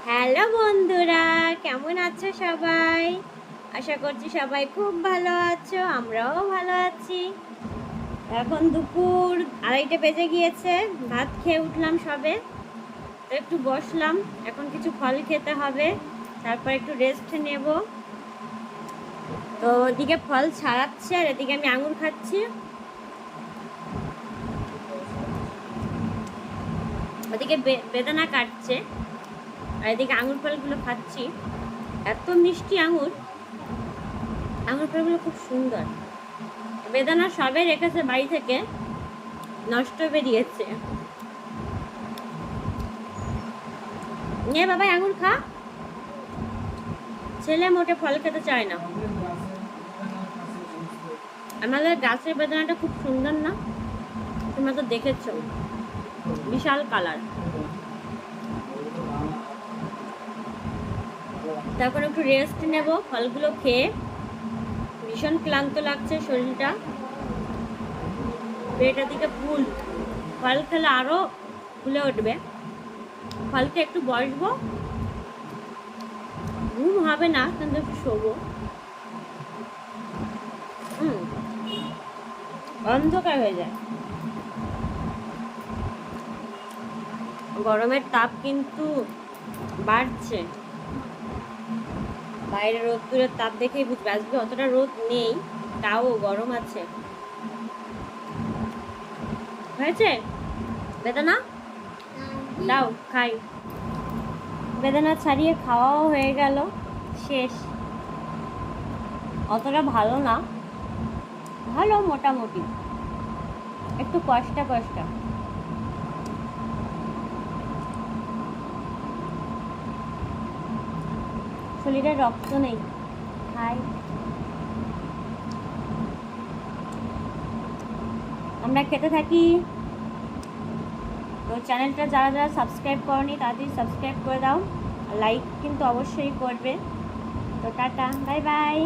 Hello বন্ধুরা, কেমন আছো সবাই? আশা করছি সবাই খুব ভালো আছো, আমরাও ভালো আছি। এখন দুপুর 2:30 বেজে গিয়েছে, ভাত খেয়ে উঠলাম সবে। তো একটু বসলাম, এখন কিছু ফল খেতে হবে, তারপর একটু রেস্ট নেব। তো ওদিকে ফল ছাড়াচ্ছে আর এদিকে আমি আঙুর খাচ্ছি। ওদিকে বেদানা কাটছে আর এদিকে আঙুর ফলগুলো খাচ্ছি। এত মিষ্টি আঙুর ফলগুলো খুব সুন্দর। বেদানা সবে রেখেছে বাড়ি থেকে, নষ্ট বেরিয়েছে। নিয়ে বাবাই আঙুর খা। ছেলে মোটে ফল খেতে চায় না। আমাদের গাছের বেদানাটা খুব সুন্দর না? তোমরা তো দেখেছো, বিশাল কালার। তারপর একটু রেস্ট নেব ফলগুলো খেয়ে। ভীষণ ক্লান্ত লাগছে শরীরটা, পেটের দিকে ফুল। ফল খেলে আরো ফুলে উঠবে। ফলকে একটু বসবো, ঘুম হবে না কিন্তু একটু শোবো। অন্ধকার হয়ে যায়। গরমের তাপ কিন্তু বাড়ছে। বাইরে রোদ্দুরের তাপ দেখেই বুঝবে, আজকে অতটা রোদ নেই, তাও গরম আছে। হয়েছে বেদানা? দাও খাই। বেদানা ছাড়িয়ে খাওয়াও হয়ে গেল, শেষ। অতটা ভালো না, ভালো মোটামুটি, একটু কষ্টা কষ্টা। শরীরে রক্ত নেই, খাই। আমরা খেতে থাকি। তো চ্যানেলটা যারা যারা সাবস্ক্রাইব করনি তাড়াতাড়ি সাবস্ক্রাইব করে দাও, লাইক কিন্তু অবশ্যই করবে। তো টাটা, বাই বাই।